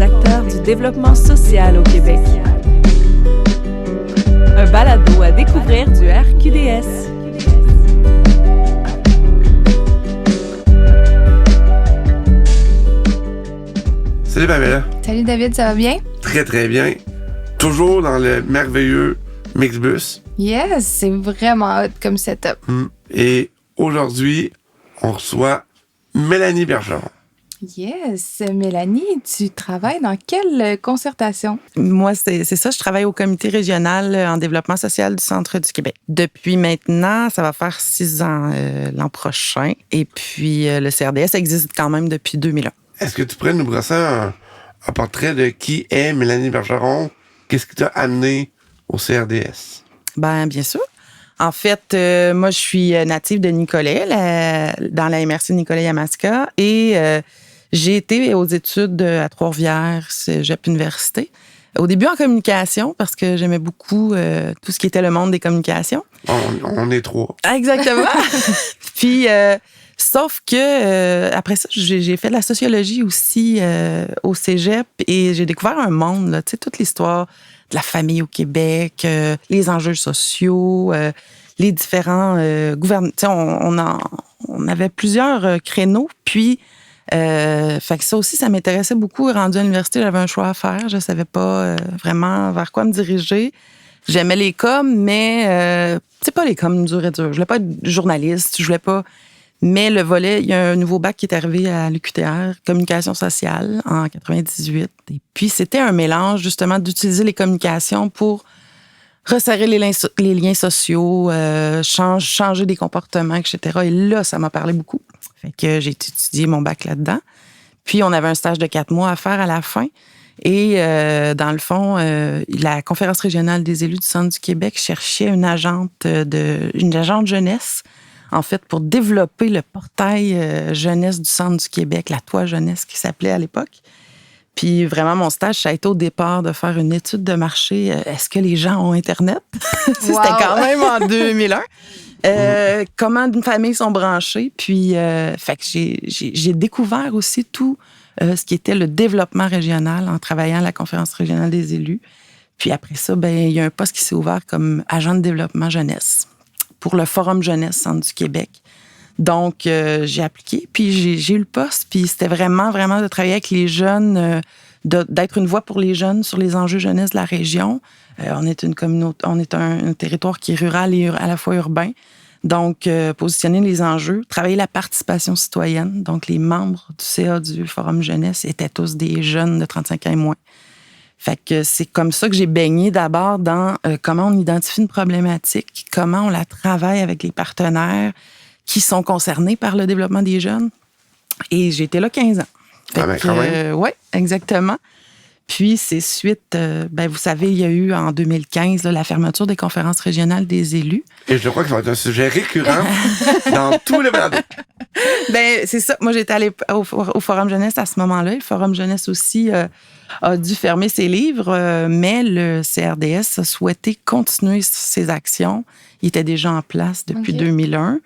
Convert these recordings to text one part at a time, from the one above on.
acteurs du développement social au Québec. Un balado à découvrir du RQDS. Salut Pamela. Salut David, ça va bien? Très très bien. Toujours dans le merveilleux Mixbus. Yes, c'est vraiment hot comme setup. Et aujourd'hui, on reçoit Mélanie Bergeron. Yes, Mélanie, tu travailles dans quelle concertation? Moi, c'est ça. Je travaille au comité régional en développement social du Centre du Québec. Depuis maintenant, ça va faire 6 ans l'an prochain. Et puis, le CRDS existe quand même depuis 2001. Est-ce que tu pourrais nous brosser un portrait de qui est Mélanie Bergeron? Qu'est-ce qui t'a amené au CRDS? Bien sûr. En fait, moi, je suis native de Nicolet, dans la MRC Nicolet-Yamaska. Et j'ai été aux études à Trois-Rivières, Cégep Université. Au début, en communication, parce que j'aimais beaucoup tout ce qui était le monde des communications. On est trois. Exactement. Puis, sauf que après ça, j'ai fait de la sociologie aussi au Cégep et j'ai découvert un monde, là, tu sais, toute l'histoire de la famille au Québec, les enjeux sociaux, les différents gouvernements. Tu sais, on avait plusieurs créneaux, puis fait que ça aussi, ça m'intéressait beaucoup. Rendu à l'université, j'avais un choix à faire. Je savais pas vraiment vers quoi me diriger. J'aimais les coms, mais c'est pas les coms dur et dur. Je voulais pas être journaliste, je voulais pas. Mais le volet, il y a un nouveau bac qui est arrivé à l'UQTR, communication sociale, en 98. Et puis, c'était un mélange, justement, d'utiliser les communications pour resserrer les liens sociaux, changer des comportements, etc. Et là, ça m'a parlé beaucoup. Fait que j'ai étudié mon bac là-dedans. Puis, on avait un stage de 4 mois à faire à la fin. Et dans le fond, la Conférence régionale des élus du Centre du Québec cherchait une agente jeunesse, en fait, pour développer le portail jeunesse du Centre du Québec, la Toi Jeunesse qui s'appelait à l'époque. Puis vraiment, mon stage, ça a été au départ de faire une étude de marché. Est-ce que les gens ont Internet? C'était quand même en 2001. Comment une famille sont branchées. Puis, fait que j'ai découvert aussi tout ce qui était le développement régional en travaillant à la Conférence régionale des élus. Puis après ça, il y a un poste qui s'est ouvert comme agent de développement jeunesse pour le Forum jeunesse Centre du Québec. Donc, j'ai appliqué, puis j'ai eu le poste, puis c'était vraiment, vraiment de travailler avec les jeunes, d'être une voix pour les jeunes sur les enjeux jeunesse de la région. On est une communauté, on est un territoire qui est rural et à la fois urbain. Donc, positionner les enjeux, travailler la participation citoyenne. Donc, les membres du CA du Forum jeunesse étaient tous des jeunes de 35 ans et moins. Fait que c'est comme ça que j'ai baigné d'abord dans comment on identifie une problématique, comment on la travaille avec les partenaires qui sont concernés par le développement des jeunes. Et j'ai été là 15 ans. Oui, exactement. Puis, c'est suite, vous savez, il y a eu en 2015 la fermeture des conférences régionales des élus. Et je crois que ça va être un sujet récurrent dans tout le balado. C'est ça. Moi, j'étais allée au Forum jeunesse à ce moment-là. Le Forum jeunesse aussi a dû fermer ses livres, mais le CRDS a souhaité continuer ses actions. Il était déjà en place depuis 2001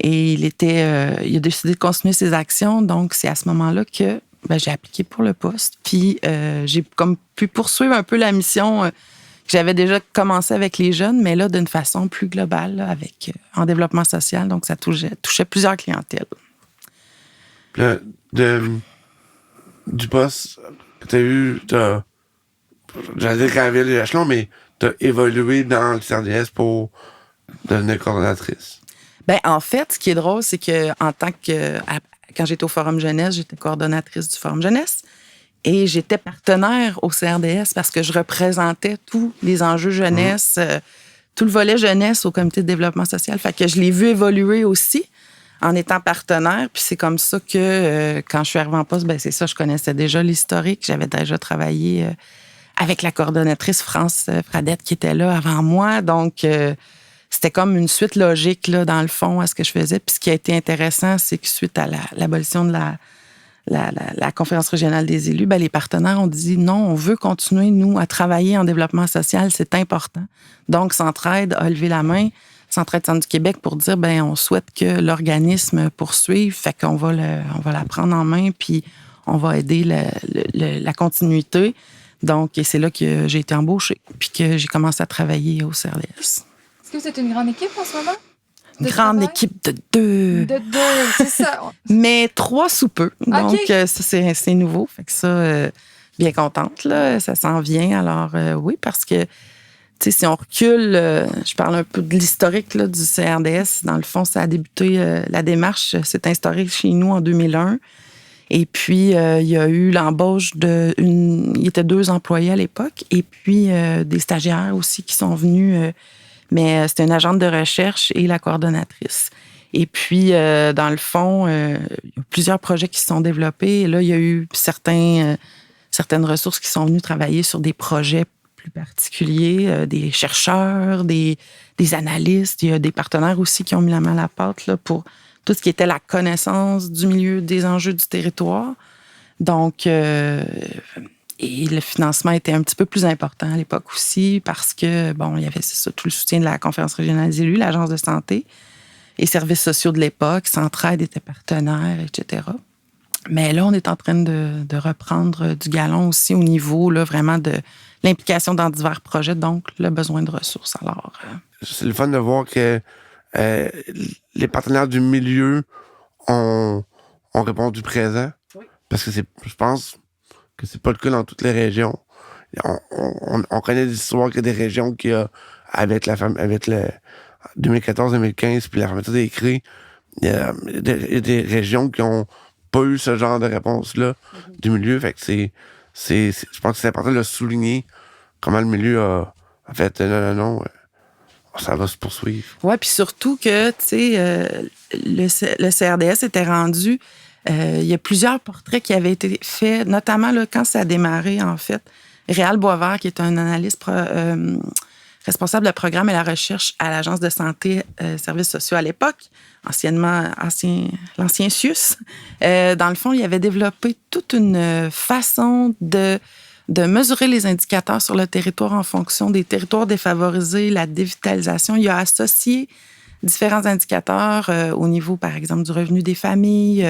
et il a décidé de continuer ses actions. Donc, c'est à ce moment-là que j'ai appliqué pour le poste. Puis, j'ai comme pu poursuivre un peu la mission que j'avais déjà commencé avec les jeunes, mais là, d'une façon plus globale, là, en développement social. Donc, ça touchait plusieurs clientèles. Du poste que tu as eu, j'allais dire gravé l'échelon, mais tu as évolué dans le CRDS pour devenir coordonnatrice. En fait, ce qui est drôle, c'est que quand j'étais au Forum jeunesse, j'étais coordonnatrice du Forum jeunesse et j'étais partenaire au CRDS parce que je représentais tous les enjeux jeunesse, tout le volet jeunesse au comité de développement social. Fait que je l'ai vu évoluer aussi en étant partenaire. Puis c'est comme ça que quand je suis arrivée en poste, c'est ça, je connaissais déjà l'historique. J'avais déjà travaillé avec la coordonnatrice France Fradette qui était là avant moi. Donc, c'était comme une suite logique, là, dans le fond, à ce que je faisais. Puis ce qui a été intéressant, c'est que suite à l'abolition de la Conférence régionale des élus, les partenaires ont dit non, on veut continuer, nous, à travailler en développement social, c'est important. Donc, Centraide a levé la main, Centraide Centre du Québec, pour dire, on souhaite que l'organisme poursuive, fait qu'on va la prendre en main, puis on va aider la continuité. Donc, et c'est là que j'ai été embauchée, puis que j'ai commencé à travailler au CRDS. Est-ce que c'est une grande équipe en ce moment? Une grande équipe de 2. De 2, c'est ça. Mais 3 sous peu. Donc, OK. ça, c'est nouveau. Fait que ça, bien contente, là. Ça s'en vient. Alors, oui, parce que, tu sais, si on recule, je parle un peu de l'historique là, du CRDS. Dans le fond, ça a débuté, la démarche s'est instaurée chez nous en 2001. Et puis, il y a eu l'embauche il y était 2 employés à l'époque. Et puis, des stagiaires aussi qui sont venus. Mais c'était une agente de recherche et la coordonnatrice. Et puis, dans le fond, il y a plusieurs projets qui se sont développés. Et là, il y a eu certaines ressources qui sont venues travailler sur des projets plus particuliers, des chercheurs, des analystes. Il y a des partenaires aussi qui ont mis la main à la pâte là, pour tout ce qui était la connaissance du milieu, des enjeux du territoire. Donc, et le financement était un petit peu plus important à l'époque aussi parce que, bon, il y avait tout le soutien de la Conférence régionale des élus, l'Agence de santé et services sociaux de l'époque, Centraide était partenaire, etc. Mais là, on est en train de reprendre du galon aussi au niveau là, vraiment de l'implication dans divers projets, donc le besoin de ressources. Alors, C'est le fun de voir que les partenaires du milieu ont répondu présent. Oui. Parce que je pense que c'est pas le cas dans toutes les régions. On connaît des histoires qu'il y a des régions qui, avec le 2014-2015 puis la fermeture des CRI, il y a des régions qui ont pas eu ce genre de réponse-là du milieu. Fait que je pense que c'est important de le souligner comment le milieu a fait non, ça va se poursuivre. Oui, puis surtout que, tu sais, le CRDS était rendu. Il y a plusieurs portraits qui avaient été faits, notamment là, quand ça a démarré, en fait. Réal Boisvert, qui est un analyste responsable de programme et la recherche à l'Agence de santé services sociaux à l'époque, l'ancien CIUS. Dans le fond, il avait développé toute une façon de mesurer les indicateurs sur le territoire en fonction des territoires défavorisés, la dévitalisation. Il a associé différents indicateurs au niveau, par exemple, du revenu des familles,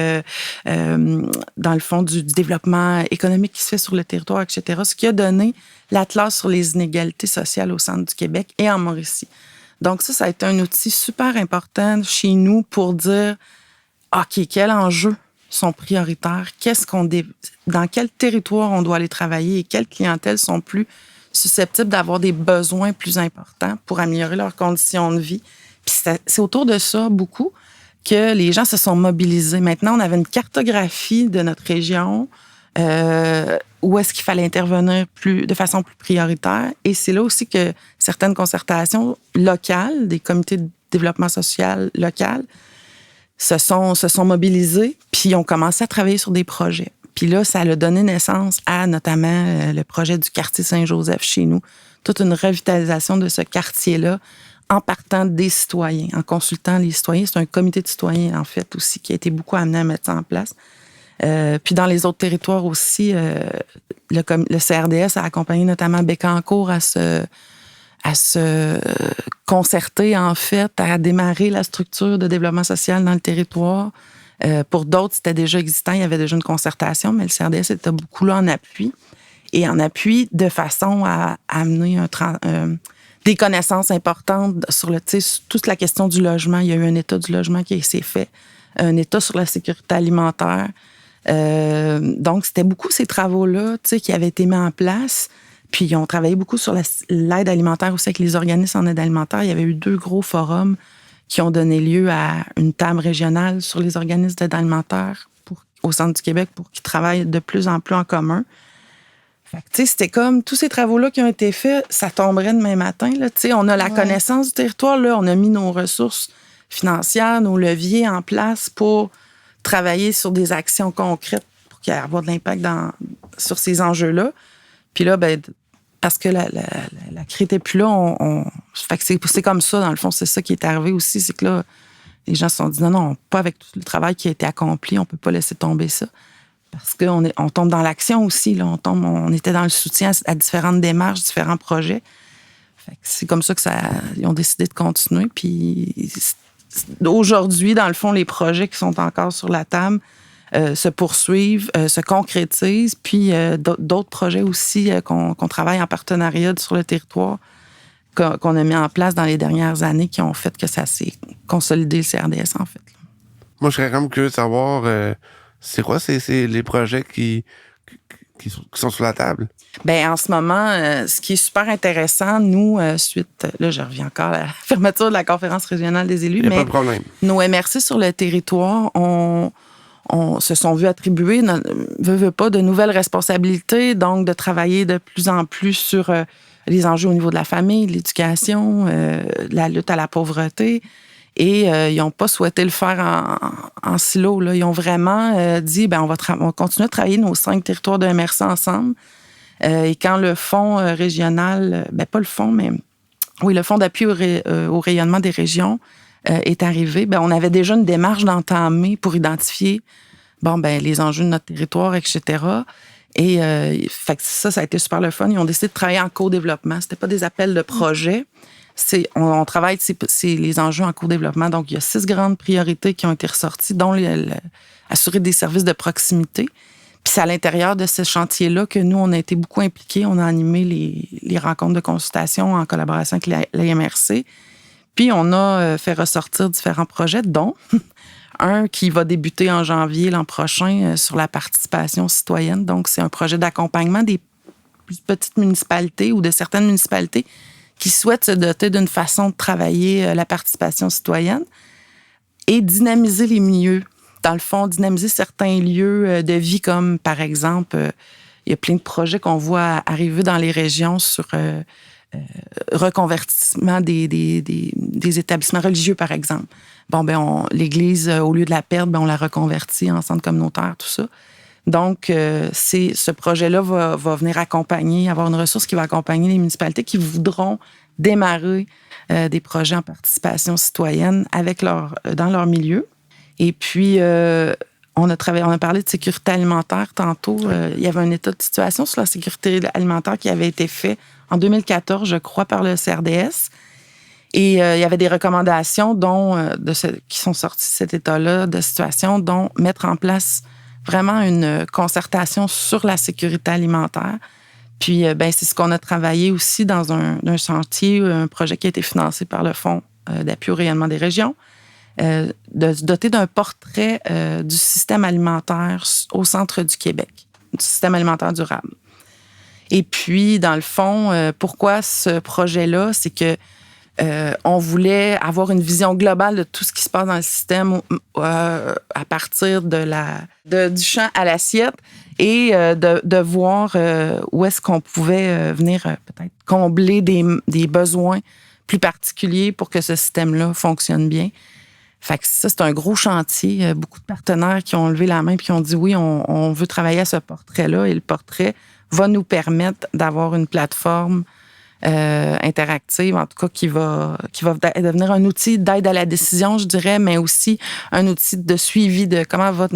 dans le fond, du développement économique qui se fait sur le territoire, etc., ce qui a donné l'Atlas sur les inégalités sociales au centre du Québec et en Mauricie. Donc ça a été un outil super important chez nous pour dire, OK, quels enjeux sont prioritaires, dans quel territoire on doit aller travailler et quelles clientèles sont plus susceptibles d'avoir des besoins plus importants pour améliorer leurs conditions de vie. Puis c'est autour de ça, beaucoup, que les gens se sont mobilisés. Maintenant, on avait une cartographie de notre région, où est-ce qu'il fallait intervenir de façon plus prioritaire. Et c'est là aussi que certaines concertations locales, des comités de développement social local, se sont mobilisés, puis ont commencé à travailler sur des projets. Puis là, ça a donné naissance à notamment le projet du quartier Saint-Joseph chez nous, toute une revitalisation de ce quartier-là en partant des citoyens, en consultant les citoyens. C'est un comité de citoyens, en fait, aussi, qui a été beaucoup amené à mettre ça en place. Puis dans les autres territoires aussi, le CRDS a accompagné notamment Bécancour à se concerter, en fait, à démarrer la structure de développement social dans le territoire. Pour d'autres, c'était déjà existant, il y avait déjà une concertation, mais le CRDS était beaucoup là en appui. Et en appui de façon à amener des connaissances importantes sur toute la question du logement. Il y a eu un état du logement qui s'est fait, un état sur la sécurité alimentaire. Donc, c'était beaucoup ces travaux-là qui avaient été mis en place. Puis, ils ont travaillé beaucoup sur l'aide alimentaire aussi avec les organismes en aide alimentaire. Il y avait eu 2 gros forums qui ont donné lieu à une table régionale sur les organismes d'aide alimentaire au centre du Québec pour qu'ils travaillent de plus en plus en commun. Fait que, c'était comme tous ces travaux-là qui ont été faits, ça tomberait demain matin. Là, on a la connaissance du territoire, là, on a mis nos ressources financières, nos leviers en place pour travailler sur des actions concrètes pour qu'il y ait avoir de l'impact sur ces enjeux-là. Puis là, parce que la CRI n'était plus là, fait que c'est comme ça, dans le fond, c'est ça qui est arrivé aussi, c'est que là, les gens se sont dit non, pas avec tout le travail qui a été accompli, on peut pas laisser tomber ça. Parce qu'on tombe dans l'action aussi, là, on était dans le soutien à différentes démarches, différents projets. Fait que c'est comme ça ils ont décidé de continuer. Puis aujourd'hui, dans le fond, les projets qui sont encore sur la table, se poursuivent, se concrétisent, puis d'autres projets aussi qu'on travaille en partenariat sur le territoire, qu'on a mis en place dans les dernières années qui ont fait que ça s'est consolidé le CRDS, en fait. Moi, je serais quand même curieux de savoir, c'est quoi les projets qui sont sur la table? Bien, en ce moment, ce qui est super intéressant, nous, suite, là, je reviens encore à la fermeture de la conférence régionale des élus, Il n'y a mais pas de problème. nos MRC sur le territoire se sont vus attribuer, veut pas, de nouvelles responsabilités, donc de travailler de plus en plus sur les enjeux au niveau de la famille, de l'éducation, la lutte à la pauvreté. Et ils n'ont pas souhaité le faire en silo. Là. Ils ont vraiment dit, on va continuer de travailler nos 5 territoires de MRC ensemble. Et quand le fonds régional, pas le fonds, mais oui, le fonds d'appui au rayonnement des régions est arrivé, on avait déjà une démarche d'entamer pour identifier les enjeux de notre territoire, etc. Et fait que ça a été super le fun. Ils ont décidé de travailler en co-développement. C'était pas des appels de projet. On travaille, c'est les enjeux en co-développement. Donc, il y a 6 grandes priorités qui ont été ressorties, dont assurer des services de proximité. Puis c'est à l'intérieur de ce chantier-là que nous, on a été beaucoup impliqués. On a animé les rencontres de consultation en collaboration avec la MRC. Puis on a fait ressortir différents projets, dont un qui va débuter en janvier l'an prochain sur la participation citoyenne. Donc, c'est un projet d'accompagnement des plus petites municipalités ou de certaines municipalités qui souhaitent se doter d'une façon de travailler la participation citoyenne et dynamiser les milieux. Dans le fond, dynamiser certains lieux de vie, comme par exemple, il y a plein de projets qu'on voit arriver dans les régions sur reconvertissement des établissements religieux, par exemple. L'Église, au lieu de la perdre, on la reconvertit en centre communautaire, tout ça. Donc, ce projet-là va venir avoir une ressource qui va accompagner les municipalités qui voudront démarrer des projets en participation citoyenne dans leur milieu. Et puis, on a parlé de sécurité alimentaire tantôt. Il y avait un état de situation sur la sécurité alimentaire qui avait été fait en 2014, je crois, par le CRDS. Et il y avait des recommandations qui sont sorties de cet état-là de situation, dont mettre en place vraiment une concertation sur la sécurité alimentaire. Puis, c'est ce qu'on a travaillé aussi dans un chantier, un projet qui a été financé par le Fonds d'appui au rayonnement des régions, de se doter d'un portrait du système alimentaire au centre du Québec, du système alimentaire durable. Et puis, dans le fond, pourquoi ce projet-là? C'est que on voulait avoir une vision globale de tout ce qui se passe dans le système à partir du champ à l'assiette et de voir où est-ce qu'on pouvait venir peut-être combler des besoins plus particuliers pour que ce système-là fonctionne bien. Fait que ça, c'est un gros chantier. Beaucoup de partenaires qui ont levé la main et qui ont dit oui, on veut travailler à ce portrait-là. Et le portrait va nous permettre d'avoir une plateforme interactive, en tout cas, qui va devenir un outil d'aide à la décision, je dirais, mais aussi un outil de suivi de comment va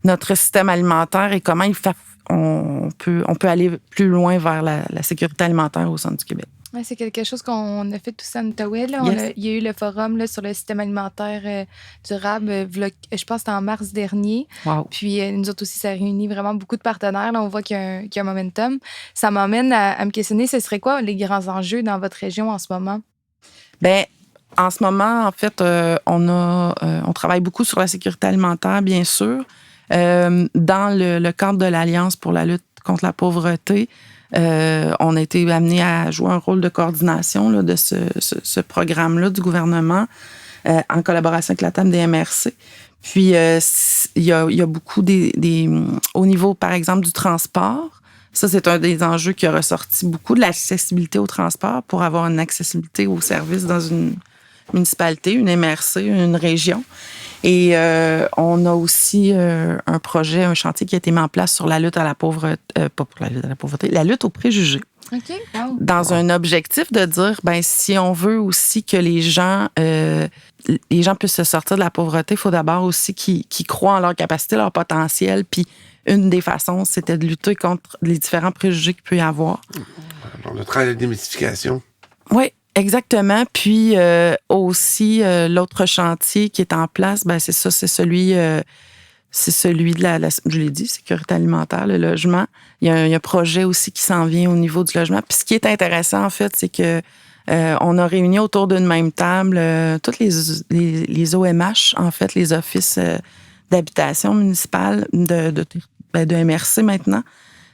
notre système alimentaire et comment on peut aller plus loin vers la sécurité alimentaire au centre du Québec. Ouais, c'est quelque chose qu'on a fait tous en Outaouais. Yes. Il y a eu le forum là, sur le système alimentaire durable, je pense que c'était en mars dernier. Wow. Puis nous autres aussi, ça réunit vraiment beaucoup de partenaires. Là, on voit qu'il y a un momentum. Ça m'amène à me questionner, ce serait quoi les grands enjeux dans votre région en ce moment? Bien, en ce moment, en fait, on travaille beaucoup sur la sécurité alimentaire, bien sûr. Dans le cadre de l'Alliance pour la lutte contre la pauvreté, on a été amené à jouer un rôle de coordination là, de ce programme-là du gouvernement en collaboration avec la table des MRC. Puis, il y a beaucoup au niveau, par exemple, du transport. Ça, c'est un des enjeux qui a ressorti beaucoup de l'accessibilité au transport pour avoir une accessibilité aux services dans une municipalité, une MRC, une région. Et on a aussi un chantier qui a été mis en place sur la lutte à la pauvreté, pas pour la lutte à la pauvreté, la lutte aux préjugés. OK. Wow. Dans un objectif de dire, si on veut aussi que les gens puissent se sortir de la pauvreté, il faut d'abord aussi qu'ils croient en leur capacité, leur potentiel. Puis une des façons, c'était de lutter contre les différents préjugés qu'il peut y avoir. Alors, le travail de démystification. Oui. Exactement. Puis aussi, l'autre chantier qui est en place, c'est celui c'est celui de je l'ai dit, sécurité alimentaire, le logement. Il y a un projet aussi qui s'en vient au niveau du logement. Puis ce qui est intéressant, en fait, c'est que on a réuni autour d'une même table toutes les OMH, en fait, les offices d'habitation municipale de MRC maintenant,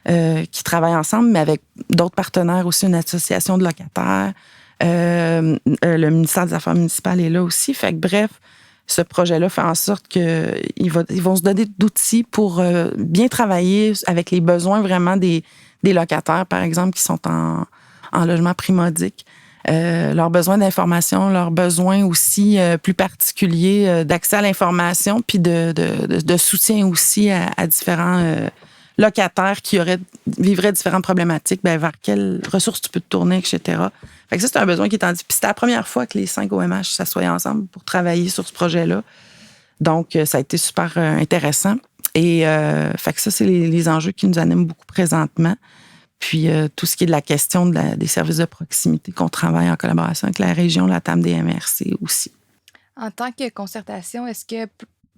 qui travaillent ensemble, mais avec d'autres partenaires aussi, une association de locataires. Le ministère des Affaires municipales est là aussi. Fait que bref, ce projet-là fait en sorte qu'ils vont se donner d'outils pour bien travailler avec les besoins vraiment des locataires, par exemple, qui sont en logement primodique. Leurs besoins d'information, leurs besoins aussi plus particuliers d'accès à l'information, puis de soutien aussi à différents locataires qui vivraient différentes problématiques, vers quelles ressources tu peux te tourner, etc. Fait que ça, c'est un besoin qui est Puis c'était la première fois que les 5 OMH s'assoyaient ensemble pour travailler sur ce projet-là. Donc, ça a été super intéressant. Et fait que ça, c'est les enjeux qui nous animent beaucoup présentement. Puis tout ce qui est de la question des services de proximité qu'on travaille en collaboration avec la région, la TAM des MRC aussi. En tant que concertation, est-ce que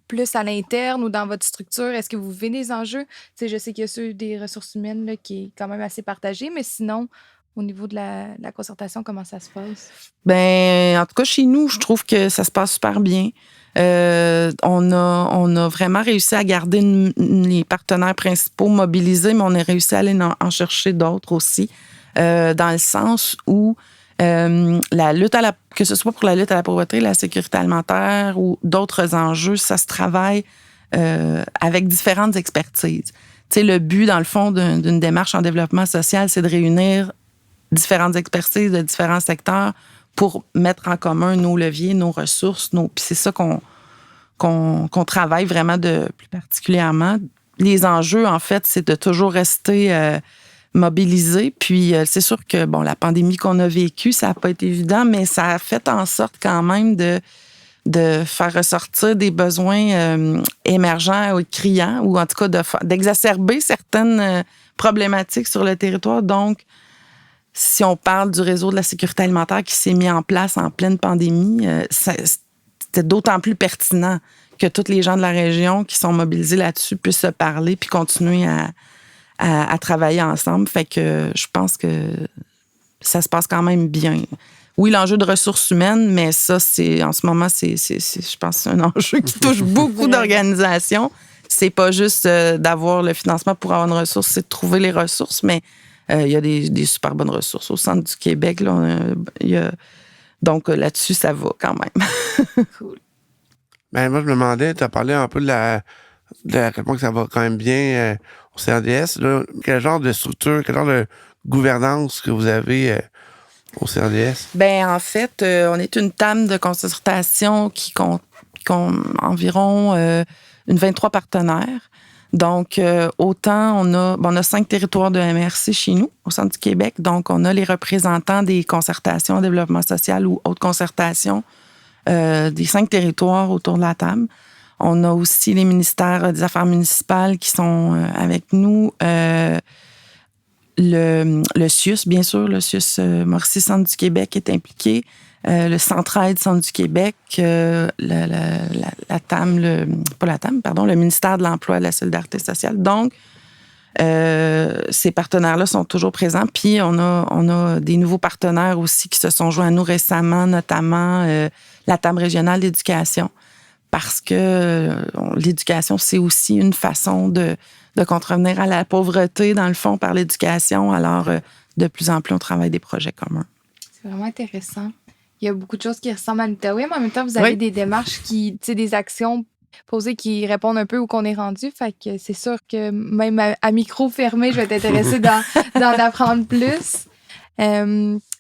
plus à l'interne ou dans votre structure, est-ce que vous vivez des enjeux? Tu sais, je sais qu'il y a ceux des ressources humaines là, qui est quand même assez partagé, mais sinon, au niveau de la concertation, comment ça se passe? En tout cas, chez nous, je trouve que ça se passe super bien. On a vraiment réussi à garder les partenaires principaux mobilisés, mais on a réussi à aller en chercher d'autres aussi, dans le sens où la lutte que ce soit pour la lutte à la pauvreté, la sécurité alimentaire ou d'autres enjeux, ça se travaille avec différentes expertises. Tu sais, le but, dans le fond, d'une démarche en développement social, c'est de réunir différentes expertises de différents secteurs pour mettre en commun nos leviers, nos ressources. Puis c'est ça qu'on travaille vraiment de plus particulièrement. Les enjeux, en fait, c'est de toujours rester mobilisé. Puis c'est sûr que la pandémie qu'on a vécue, ça n'a pas été évident, mais ça a fait en sorte quand même de faire ressortir des besoins émergents ou criants, ou en tout cas d'exacerber certaines problématiques sur le territoire. Donc, si on parle du réseau de la sécurité alimentaire qui s'est mis en place en pleine pandémie, c'était d'autant plus pertinent que tous les gens de la région qui sont mobilisés là-dessus puissent se parler puis continuer à travailler ensemble. Fait que je pense que ça se passe quand même bien. Oui, l'enjeu de ressources humaines, mais ça, en ce moment, je pense que c'est un enjeu qui touche beaucoup d'organisations. C'est pas juste d'avoir le financement pour avoir une ressource, c'est de trouver les ressources, mais il y a des super bonnes ressources au centre du Québec. Là, donc là-dessus, ça va quand même. Cool. Moi, je me demandais, tu as parlé un peu de la réponse que ça va quand même bien au CRDS. Là, quel genre de structure, quel genre de gouvernance que vous avez au CRDS? En fait, on est une table de concertation qui compte environ une 23 partenaires. Donc, autant on a 5 territoires de MRC chez nous, au centre du Québec. Donc, on a les représentants des concertations en développement social ou autres concertations des 5 territoires autour de la table. On a aussi les ministères des Affaires municipales qui sont avec nous. Le CIUS, bien sûr, le CIUS Mauricie Centre du Québec est impliqué. Le Centraide Centre du Québec, la TAM, le ministère de l'Emploi et de la Solidarité sociale. Donc, ces partenaires-là sont toujours présents. Puis, on a des nouveaux partenaires aussi qui se sont joints à nous récemment, notamment la TAM régionale d'éducation. Parce que l'éducation, c'est aussi une façon de contrevenir à la pauvreté, dans le fond, par l'éducation. Alors, de plus en plus, on travaille des projets communs. C'est vraiment intéressant. Il y a beaucoup de choses qui ressemblent à l'Outaouais, mais en même temps, vous avez des démarches des actions posées qui répondent un peu où qu'on est rendu. Fait que c'est sûr que même à micro fermé, je vais être intéressée d'en apprendre plus.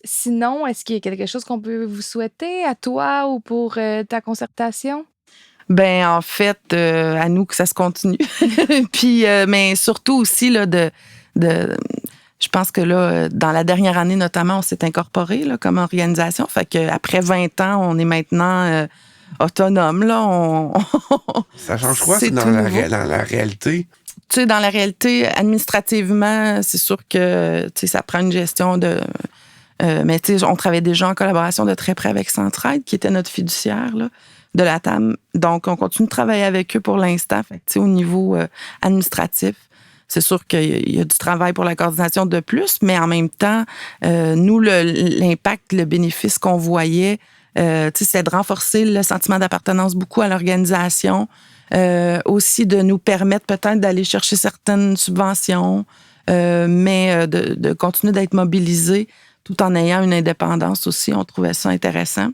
Sinon, est-ce qu'il y a quelque chose qu'on peut vous souhaiter à toi ou pour ta concertation? En fait, à nous que ça se continue. Puis, mais surtout aussi là, je pense que là, dans la dernière année notamment, on s'est incorporé là, comme organisation. Fait qu'après 20 ans, on est maintenant autonome. Là, ça change quoi dans la réalité? Tu sais, dans la réalité, administrativement, c'est sûr que ça prend une gestion de... mais tu sais, on travaillait déjà en collaboration de très près avec Centraide, qui était notre fiduciaire, là. de la TAM. Donc, on continue de travailler avec eux pour l'instant. Fait que, tu sais, au niveau administratif, c'est sûr qu'il y a du travail pour la coordination de plus, mais en même temps, nous, l'impact, le bénéfice qu'on voyait, c'est de renforcer le sentiment d'appartenance beaucoup à l'organisation, aussi de nous permettre peut-être d'aller chercher certaines subventions, mais de continuer d'être mobilisés tout en ayant une indépendance aussi. On trouvait ça intéressant.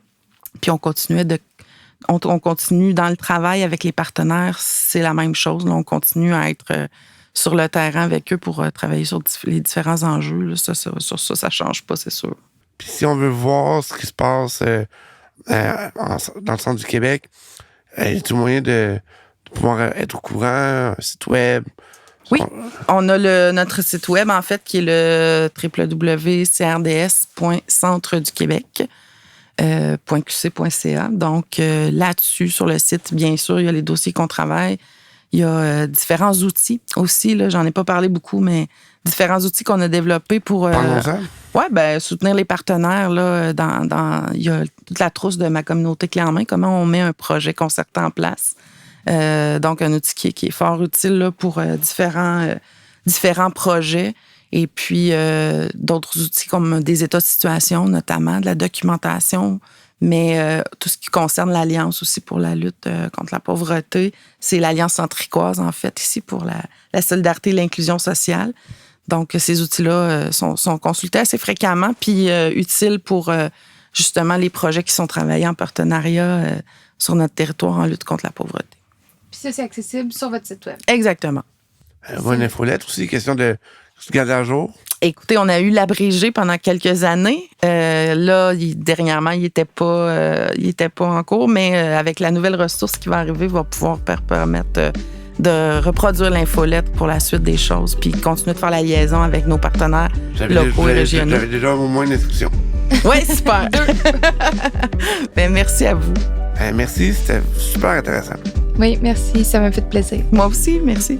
Puis on continue dans le travail avec les partenaires, c'est la même chose. Là, on continue à être sur le terrain avec eux pour travailler sur les différents enjeux. Là. Ça change pas, c'est sûr. Puis si on veut voir ce qui se passe dans le centre du Québec, y a-t-il moyen de pouvoir être au courant, un site web? Oui, on a notre site web, en fait, qui est le www.crds.centreduquebec.qc.ca. Donc, là-dessus, sur le site, bien sûr, il y a les dossiers qu'on travaille. Il y a différents outils aussi. Là, j'en ai pas parlé beaucoup, mais différents outils qu'on a développés pour soutenir les partenaires. Là, il y a toute la trousse de Ma communauté clé en main, comment on met un projet concerté en place. Donc, un outil qui est fort utile là, pour différents projets. Et puis, d'autres outils comme des états de situation, notamment de la documentation, mais tout ce qui concerne l'Alliance aussi pour la lutte contre la pauvreté. C'est l'Alliance centricoise, en fait, ici, pour la solidarité et l'inclusion sociale. Donc, ces outils-là sont consultés assez fréquemment puis utiles pour, justement, les projets qui sont travaillés en partenariat sur notre territoire en lutte contre la pauvreté. Puis ça, c'est accessible sur votre site web. Exactement. Une infolette aussi, question de se garder à jour. Écoutez, on a eu l'abrégé pendant quelques années. Là, dernièrement, il n'était pas en cours, mais avec la nouvelle ressource qui va arriver, va pouvoir permettre de reproduire l'infolette pour la suite des choses, puis continuer de faire la liaison avec nos partenaires locaux et régionaux. J'avais déjà au moins une inscription. Oui, super. Ben, merci à vous. Merci, c'était super intéressant. Oui, merci, ça m'a fait plaisir. Moi aussi, merci.